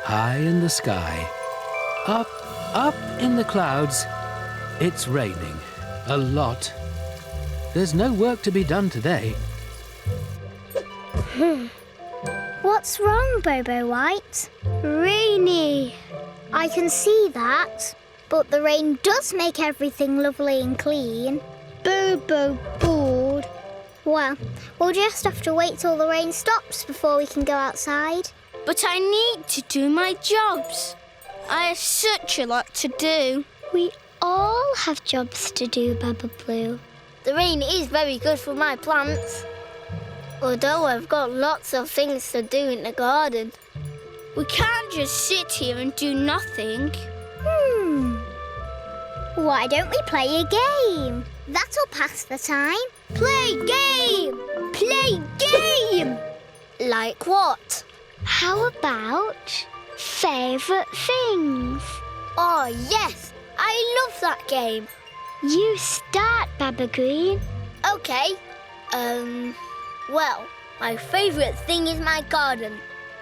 high in the sky. Up in the clouds. It's raining. A lot. There's no work to be done today. What's wrong, Bobo White? Rainy. I can see that. But the rain does make everything lovely and clean. Bobo bored. Well, we'll just have to wait till the rain stops before we can go outside. But I need to do my jobs. I have such a lot to do. We all have jobs to do, Baba Blue. The rain is very good for my plants. Although I've got lots of things to do in the garden. We can't just sit here and do nothing. Why don't we play a game? That'll pass the time. Play game! Play game! Like what? How about favourite things? Oh, yes! I love that game. You start, Baba Green. OK. Well, my favourite thing is my garden.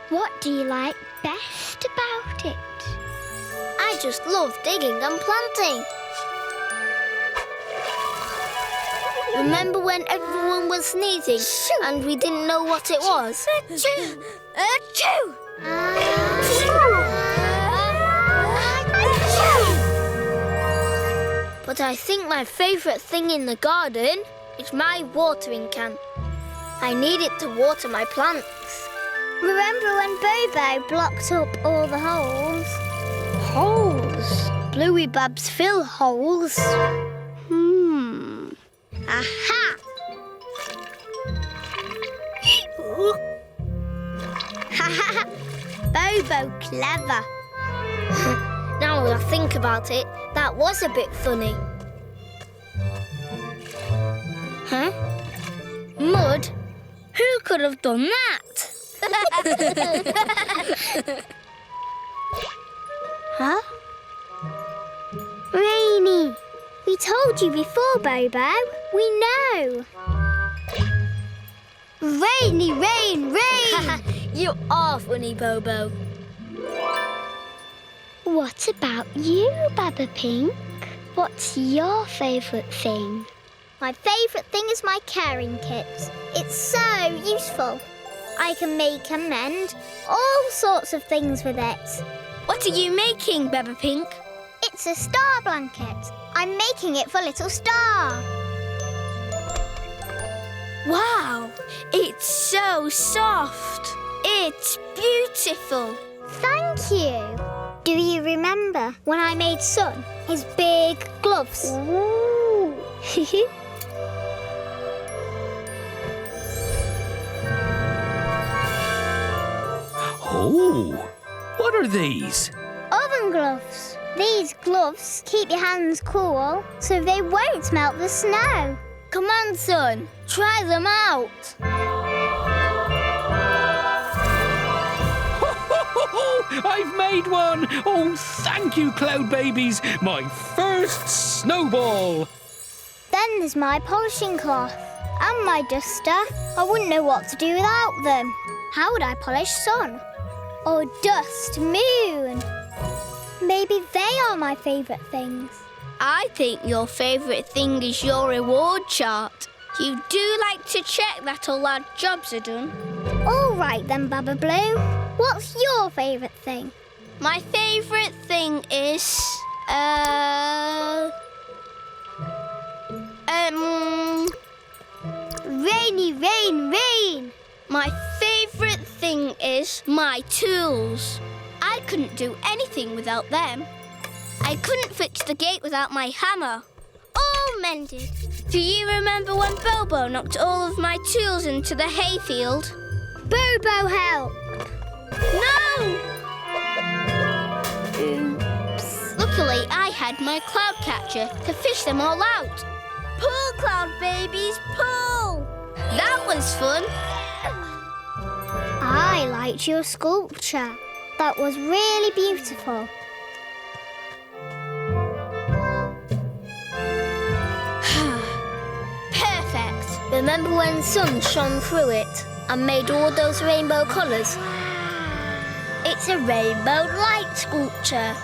What do you like best about it? I just love digging and planting. Remember when everyone was sneezing and we didn't know what it was? Achoo! Achoo! But I think my favourite thing in the garden is my watering can. I need it to water my plants. Remember when Bobo blocked up all the holes? Holes? Bluey Babs fill holes. Aha! Bobo clever. Now that I think about it, that was a bit funny. Huh? Mud? Who could have done that? Huh? Rainy. We told you before, Bobo. We know. Rainy, rain, rain! You are funny, Bobo. What about you, Baba Pink? What's your favourite thing? My favourite thing is my caring kit. It's so useful. I can make and mend all sorts of things with it. What are you making, Baba Pink? It's a star blanket. I'm making it for Little Star. Wow, it's so soft. It's beautiful. Thank you. Do you remember when I made Sun his big gloves? Ooh. Oh, what are these? Oven gloves. These gloves keep your hands cool so they won't melt the snow. Come on, Sun. Try them out. I've made one! Oh, thank you, Cloudbabies! My first snowball! Then there's my polishing cloth and my duster. I wouldn't know what to do without them. How would I polish Sun? Or dust Moon? Maybe they are my favourite things. I think your favourite thing is your reward chart. You do like to check that all our jobs are done. All right then, Baba Blue. What's your favourite thing? My favourite thing is... Rainy, rain, rain. My favourite thing is my tools. I couldn't do anything without them. I couldn't fix the gate without my hammer. All mended. Do you remember when Bobo knocked all of my tools into the hayfield? Bobo, help! No! Oops. Luckily, I had my cloud catcher to fish them all out. Pull, Cloudbabies, pull! That was fun. I liked your sculpture. That was really beautiful. Perfect. Remember when Sun shone through it and made all those rainbow colours? It It's a rainbow light sculpture.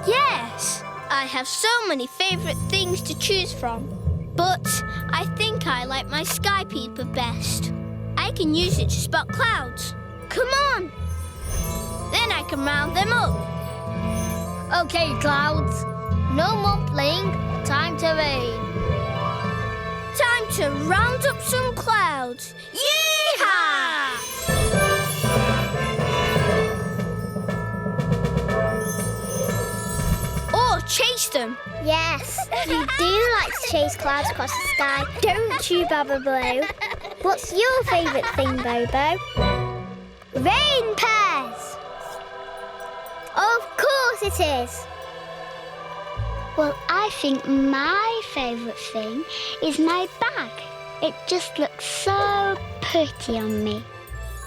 Yes, I have so many favourite things to choose from. But I think I like my sky peeper best. I can use it to spot clouds. Come on! Then I can round them up. Okay, clouds. No more playing. Time to rain. Time to round up some clouds. Yee-haw! Or chase them. Yes, you do like to chase clouds across the sky, don't you, Baba Blue? What's your favourite thing, Bobo? Rain pairs! Of course it is! Well, I think my favourite thing is my bag. It just looks so pretty on me.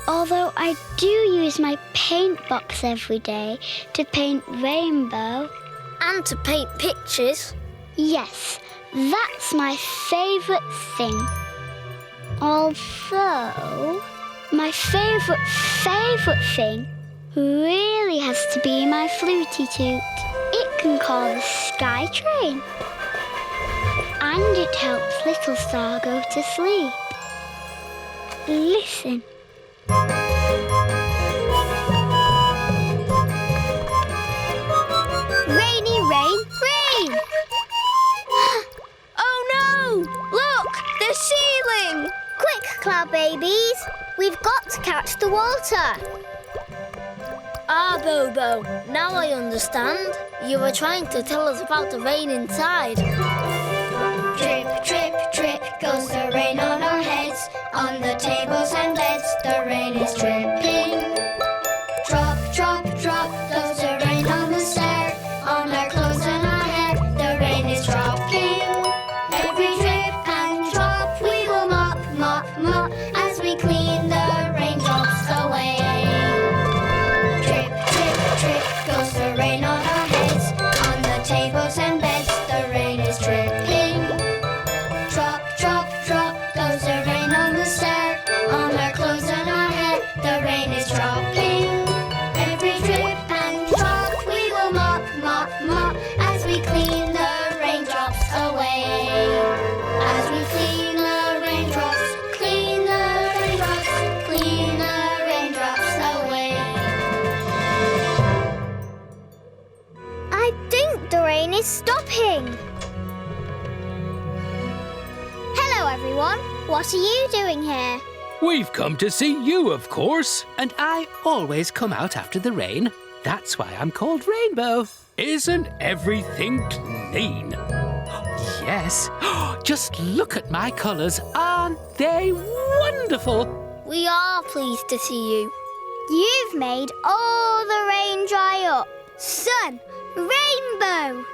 Although I do use my paint box every day to paint rainbow. And to paint pictures. Yes, that's my favourite thing. Although, my favourite thing really has to be my fluty toot. It can call the sky train. And it helps Little Star go to sleep. Listen. Rainy, rain, rain! Oh no! Look, the ceiling! Quick, Cloudbabies! We've got to catch the water. Ah, Bobo, now I understand. You were trying to tell us about the rain inside. Drip, drip, drip goes the rain on our heads. On the tables and beds, the rain is dripping. Drop, drop, drop goes the rain on the stair. On our clothes and our hair, the rain is dropping. Every drip and drop we will mop, mop, mop as we clean the raindrops away. Drip, drip, drip goes the rain on our heads. On the tables and beds, the rain is dripping. Drop, drop, drop goes the rain on the stair. On our clothes and our hair, the rain is dropping. Every drip and drop we will mop, mop, mop as we clean the raindrops away. As we clean the raindrops, clean the raindrops, clean the raindrops away. I think the rain is stopping. Hello, everyone. What are you doing here? We've come to see you, of course. And I always come out after the rain. That's why I'm called Rainbow. Isn't everything clean? Yes. Just look at my colours. Aren't they wonderful? We are pleased to see you. You've made all the rain dry up. Sun, rainbow,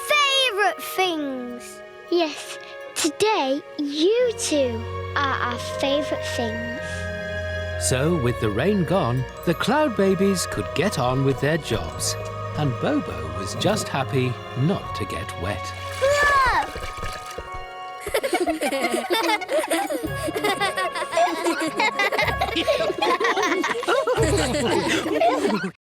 favourite things. Yes, today you two are our favourite things. So, with the rain gone, the Cloudbabies could get on with their jobs. And Bobo was just happy not to get wet. Whoa!